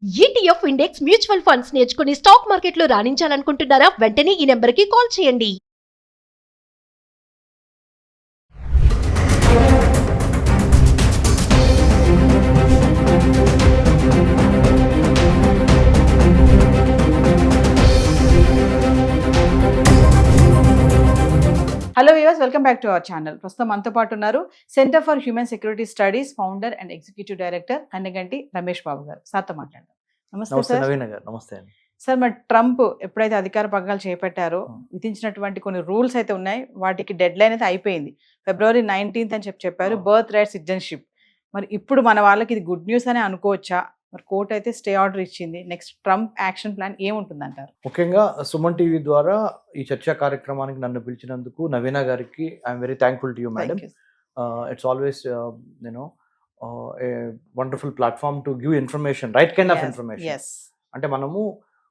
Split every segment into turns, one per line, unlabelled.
ETF index mutual funds నేర్చుకుని stock మార్కెట్లో రాణించాలనుకుంటున్నారా? వెంటనే ఈ నెంబర్కి కాల్ చేయండి.
Hello viewers, welcome back to our channel. ప్రస్తుతం మనతో పాటు ఉన్నారు centre for human security studies founder and executive director Kanneganti Ramesh Babu garu. సార్తో మాట్లాడదాం. నమస్తే సార్.
నవీన్ గారు నమస్తే అండి.
సార్, మరి ట్రంప్ ఎప్పుడైతే అధికార పగ్గాలు చేపట్టారో విధించినటువంటి కొన్ని రూల్స్ అయితే ఉన్నాయి, వాటికి డెడ్ లైన్ అయితే అయిపోయింది. February 19th అని చెప్పారు, బర్త్ రైట్ సిటిజన్షిప్. మరి ఇప్పుడు మన వాళ్ళకి ఇది గుడ్ న్యూస్ అని అనుకోవచ్చా? మరి కోర్టు అయితే స్టే ఆర్డర్ ఇచ్చింది. నెక్స్ట్ ట్రంప్ యాక్షన్ ప్లాన్ ఏముంటుంది అంటారు?
ముఖ్యంగా సుమన్ టీవీ ద్వారా ఈ చర్చా కార్యక్రమానికి నన్ను పిలిచినందుకు నవీన గారికి I'm very thankful to you madam. It's always you know a wonderful platform to give information, right kind of information. అంటే మనము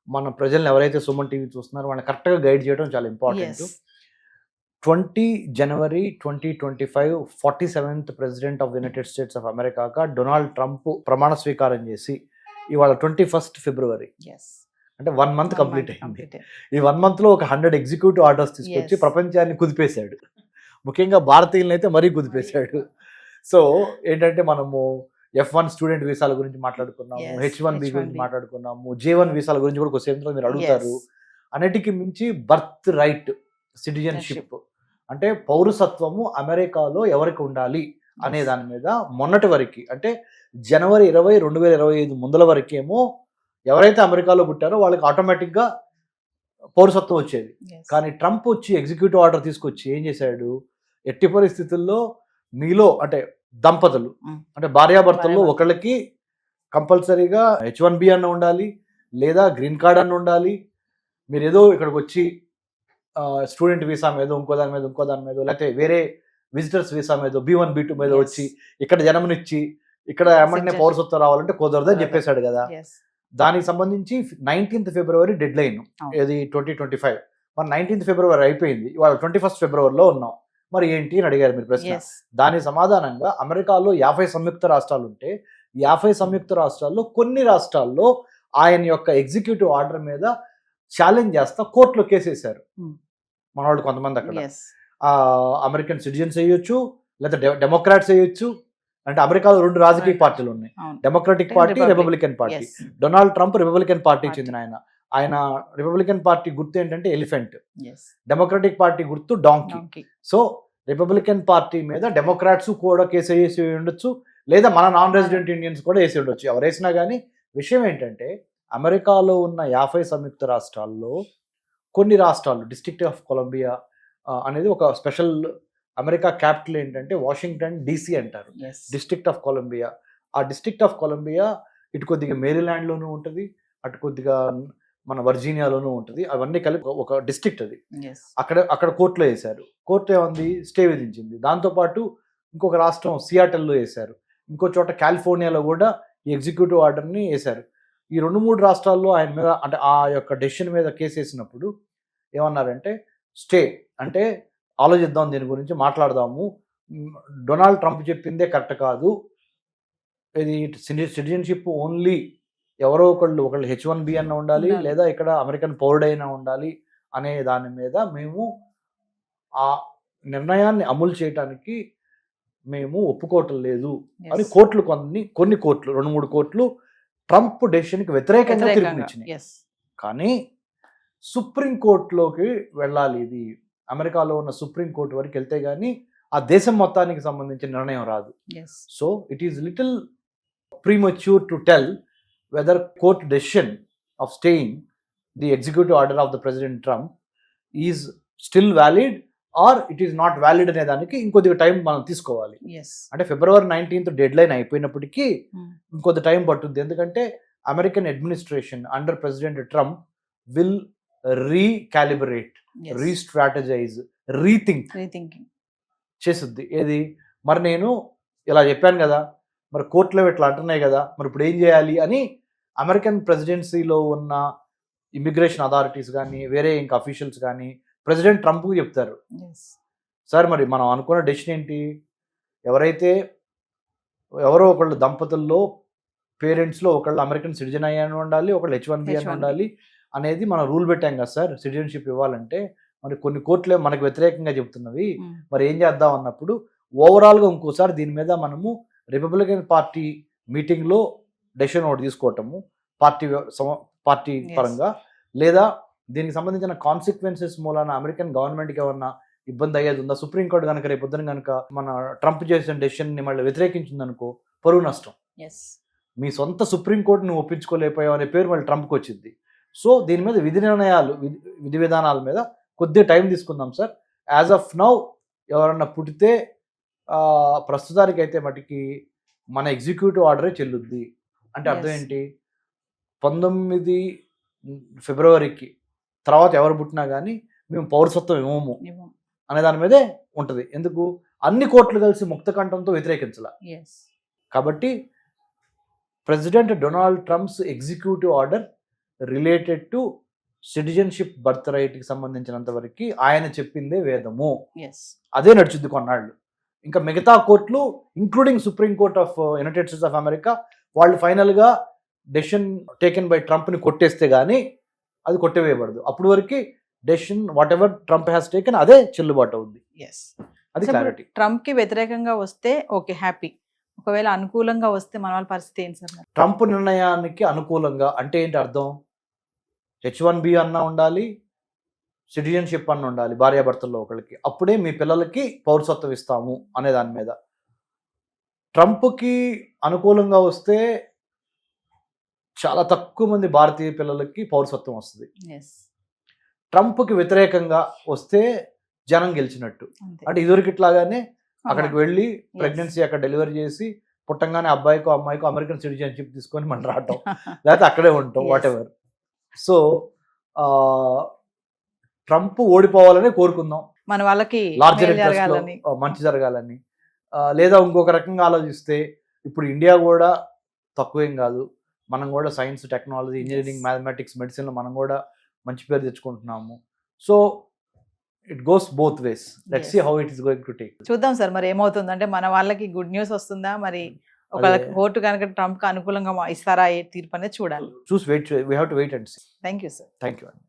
మన ప్రజలను ఎవరైతే సుమన్ టీవీ చూస్తున్నారో వాళ్ళని కరెక్ట్గా గైడ్ చేయడం చాలా important. 20 January 2025 47th president of United States of అమెరికాగా డొనాల్డ్ ట్రంప్ ప్రమాణ స్వీకారం చేసి ఇవాళ 21st February అంటే 1 month కంప్లీట్ అయింది. ఈ 1 month లో ఒక 100 ఎగ్జిక్యూటివ్ ఆర్డర్స్ తీసుకొచ్చి ప్రపంచాన్ని కుదిపేశాడు. ముఖ్యంగా భారతీయులను అయితే మరీ కుదిపేశాడు. సో ఏంటంటే మనము F1 స్టూడెంట్ వీసాల గురించి మాట్లాడుకున్నాము, H1B గురించి మాట్లాడుకున్నాము, J1 వీసాల గురించి కూడా కొద్దిసేపు మీరు అడుగుతారు. అన్నిటికీ మించి బర్త్ రైట్ సిటిజన్షిప్ అంటే పౌరసత్వము అమెరికాలో ఎవరికి ఉండాలి అనే దాని మీద మొన్నటి వరకు అంటే January 20, 2025 ముందల వరకేమో ఎవరైతే అమెరికాలో పుట్టారో వాళ్ళకి ఆటోమేటిక్గా పౌరసత్వం వచ్చేది. కానీ ట్రంప్ వచ్చి ఎగ్జిక్యూటివ్ ఆర్డర్ తీసుకొచ్చి ఏం చేశాడు, ఎట్టి పరిస్థితుల్లో మీలో అంటే దంపతులు అంటే భార్యాభర్తల్లో ఒకళ్ళకి కంపల్సరీగా H1B అన్న ఉండాలి, లేదా గ్రీన్ కార్డ్ అన్న ఉండాలి. మీరు ఏదో ఇక్కడికి వచ్చి స్టూడెంట్ వీసా మీద ఇంకో దాని మీద లేకపోతే వేరే విజిటర్స్ వీసా మీద B1 B2 మీద వచ్చి ఇక్కడ జన్మనిచ్చి ఇక్కడ ఏమంటే పౌరసత్వం రావాలంటే కుదరదని చెప్పేశాడు కదా. దానికి సంబంధించి 19th February డెడ్ లైన్, ఇది 2025. మరి 19th February అయిపోయింది, ఇవాళ 21st February ఉన్నాం. మరి ఏంటి అని అడిగారు మీరు ప్రశ్న. దాని సమాధానంగా అమెరికాలో 50 సంయుక్త రాష్ట్రాలు ఉంటే 50 సంయుక్త రాష్ట్రాల్లో కొన్ని రాష్ట్రాల్లో ఆయన యొక్క ఎగ్జిక్యూటివ్ ఆర్డర్ మీద ఛాలెంజ్ చేస్తా కోర్టులో కేసేశారు మన వాళ్ళు కొంతమంది. అక్కడ అమెరికన్ సిటిజన్స్ వేయొచ్చు, లేదా డెమోక్రాట్స్ వేయొచ్చు. అంటే అమెరికాలో 2 రాజకీయ పార్టీలు ఉన్నాయి, democratic party, Republican party. Donald Trump Republican పార్టీకి చెందిన ఆయన రిపబ్లికన్ పార్టీ గుర్తు ఏంటంటే ఎలిఫెంట్, డెమోక్రటిక్ పార్టీ గుర్తు డాంకీ. సో రిపబ్లికన్ పార్టీ మీద డెమోక్రాట్స్ కూడా కేసు వేసి ఉండొచ్చు, లేదా మన నాన్ రెసిడెంట్ ఇండియన్స్ కూడా వేసి ఉండొచ్చు. ఎవరు వేసినా కానీ విషయం ఏంటంటే అమెరికాలో ఉన్న 50 సంయుక్త రాష్ట్రాల్లో కొన్ని రాష్ట్రాలు, డిస్ట్రిక్ట్ ఆఫ్ కొలంబియా అనేది ఒక స్పెషల్, అమెరికా క్యాపిటల్ ఏంటంటే వాషింగ్టన్ DC అంటారు, డిస్ట్రిక్ట్ ఆఫ్ కొలంబియా. ఆ డిస్ట్రిక్ట్ ఆఫ్ కొలంబియా ఇటు కొద్దిగా మేరీల్యాండ్లోనూ ఉంటుంది, అటు కొద్దిగా మన వర్జీనియాలోనూ ఉంటుంది. అవన్నీ కలిపి ఒక డిస్ట్రిక్ట్ అది. అక్కడ కోర్టులో వేశారు. కోర్టు ఏముంది, స్టే విధించింది. దాంతోపాటు ఇంకొక రాష్ట్రం సియాటల్లో వేశారు, ఇంకో చోట కాలిఫోర్నియాలో కూడా ఈ ఎగ్జిక్యూటివ్ ఆర్డర్ని వేశారు. ఈ 2-3 రాష్ట్రాల్లో ఆయన మీద అంటే ఆ యొక్క డెసిషన్ మీద కేసు వేసినప్పుడు ఏమన్నారంటే స్టే అంటే ఆలోచిద్దాం, దీని గురించి మాట్లాడదాము, డొనాల్డ్ ట్రంప్ చెప్పిందే కరెక్ట్ కాదు, ఇది సిటిజన్షిప్ ఓన్లీ ఎవరో ఒకళ్ళు H1B అన్న ఉండాలి, లేదా ఇక్కడ అమెరికన్ పౌరుడైనా ఉండాలి అనే దాని మీద మేము ఆ నిర్ణయాన్ని అమలు చేయడానికి మేము ఒప్పుకోవటం లేదు అని కోర్టులు కొన్ని కోర్టులు 2-3 కోర్టులు ట్రంప్ డెసిషన్కి వ్యతిరేకంగా తీర్పునిచ్చినాయి. కానీ సుప్రీంకోర్టులోకి వెళ్ళాలి, ఇది అమెరికాలో ఉన్న సుప్రీంకోర్టు వరకు వెళ్తే కానీ ఆ దేశం మొత్తానికి సంబంధించిన నిర్ణయం రాదు. So it is little premature to tell whether court decision of staying the executive order of the president Trump is still valid or it is not valid అనే దానికి ఇంకొద్దిగా టైం మనం తీసుకోవాలి. అంటే February 19th డెడ్ లైన్ అయిపోయినప్పటికీ ఇంకొద్ది time పట్టుద్ది. ఎందుకంటే American administration under president Trump will recalibrate, restrategize, rethinking చేస్తుంది. ఏది మరి నేను ఇలా చెప్పాను కదా, మరి కోర్టులో ఇట్లా అంటున్నాయి కదా, మరి ఇప్పుడు ఏం చేయాలి అని అమెరికన్ ప్రెసిడెన్సీలో ఉన్న ఇమిగ్రేషన్ అథారిటీస్ కానీ వేరే ఇంకా అఫీషియల్స్ కానీ ప్రెసిడెంట్ ట్రంప్కి చెప్తారు, సార్ మరి మనం అనుకున్న డెసిషన్ ఏంటి, ఎవరో ఒకళ్ళు దంపతుల్లో పేరెంట్స్లో ఒకళ్ళు అమెరికన్ సిటిజన్ అయ్యాను ఉండాలి, ఒకళ్ళు H1B అని
H1B.
ఉండాలి అనేది మనం రూల్ పెట్టాం కదా సార్ సిటిజన్షిప్ ఇవ్వాలంటే. మరి కొన్ని కోర్టులే మనకు వ్యతిరేకంగా చెబుతున్నవి. మరి ఏం చేద్దాం అన్నప్పుడు ఓవరాల్గా ఇంకోసారి దీని మీద మనము రిపబ్లికన్ పార్టీ మీటింగ్లో డెసిషన్ ఒకటి తీసుకోవటము పార్టీ
Yes.
పరంగా, లేదా దీనికి సంబంధించిన కాన్సిక్వెన్సెస్ మూలాన అమెరికన్ గవర్నమెంట్కి ఏమన్నా ఇబ్బంది అయ్యేది ఉందా, సుప్రీంకోర్టు కనుక రేపు పొద్దున కనుక మన ట్రంప్ చేసిన డెసిషన్ని మళ్ళీ వ్యతిరేకించిందనుకో పరువు నష్టం.
ఎస్
మీ సొంత సుప్రీంకోర్టును ఒప్పించుకోలేకపోయావు అనే పేరు మళ్ళీ ట్రంప్కి వచ్చింది. సో దీని మీద విధి విధానాల మీద కొద్దిగా టైం తీసుకుందాం సార్. యాజ్ ఆఫ్ నౌ ఎవరన్నా పుట్టితే ప్రస్తుతానికి అయితే మటుకి మన ఎగ్జిక్యూటివ్ ఆర్డరే చెల్లుద్ది. అంటే అర్థం
Yes.
ఏంటి, 19 ఫిబ్రవరికి తర్వాత ఎవరు పుట్టినా కానీ మేము పౌరసత్వం ఇవ్వము అనే దాని మీదే ఉంటుంది. ఎందుకు, అన్ని కోర్టులు కలిసి ముక్త కంఠంతో వ్యతిరేకించాల.
ఎస్
కాబట్టి president Donald Trump's executive order related to citizenship birth రైట్కి సంబంధించినంత వరకు ఆయన చెప్పిందే వేదము,
ఎస్
అదే నడుచుద్ది కొన్నాళ్ళు. ఇంకా మిగతా కోర్టులు including supreme court of United States of America వాళ్ళు ఫైనల్గా డెసిషన్ టేకెన్ బై ట్రంప్ని కొట్టేస్తే కానీ అది కొట్టివేయబడదు. అప్పటి వరకు decision what ever Trump has taken అదే చెల్లుబాటు అవుద్ది.
ఎస్
అది క్లారిటీ.
ట్రంప్ కి వ్యతిరేకంగా వస్తే ఓకే హ్యాపీ, ఒకవేళ అనుకూలంగా వస్తే మన వాళ్ళ పరిస్థితి ఏంటి సార్ మరి?
ట్రంప్ నిర్ణయానికి అనుకూలంగా అంటే ఏంటి అర్థం, H1B అన్న ఉండాలి, సిటిజన్షిప్ అన్న ఉండాలి భార్యాభర్తల్లో ఒకరికి, అప్పుడే మీ పిల్లలకి పౌరసత్వం ఇస్తాము అనే దాని మీద. ట్రంప్కి అనుకూలంగా వస్తే చాలా తక్కువ మంది భారతీయ పిల్లలకి పౌరసత్వం వస్తుంది.
ఎస్
ట్రంప్కి వ్యతిరేకంగా వస్తే జనం గెలిచినట్టు.
అంతే.
అంటే ఇదివరకు ఇట్లాగానే అక్కడికి వెళ్ళి ప్రెగ్నెన్సీ అక్కడ డెలివరీ చేసి పుట్టంగానే అబ్బాయికో అమ్మాయికో అమెరికన్ సిటిజన్షిప్ తీసుకొని మనం రావటం, లేకపోతే అక్కడే ఉంటాం,
Yes.
Whatever. So Trump ఓడిపోవాలని కోరుకుందాం,
మన వాళ్ళకి
లార్జర్
మేలు
ఇంట్రెస్ట్
జరగాలని.
మంచి జరగాలని. లేదా ఇంకొక రకంగా ఆలోచిస్తే ఇప్పుడు ఇండియా కూడా తక్కువేం కాదు, మనం కూడా science technology engineering mathematics medicine మనం కూడా మంచి పేరు తెచ్చుకుంటున్నాము. So it goes both ways. Let's see
Yes.
How it is going to take.
చూద్దాం సార్ మరి ఏమవుతుంది. అంటే మన వాళ్ళకి గుడ్ న్యూస్ వస్తుందా మరి, ఒక
అదే.
కోర్టు కనుక ట్రంప్ కి అనుకూలంగా ఇస్తారా ఏ తీర్పు అనేది చూడాలి.
చూసి wait, we have to wait and see.
Thank you sir.
Thank you అండి.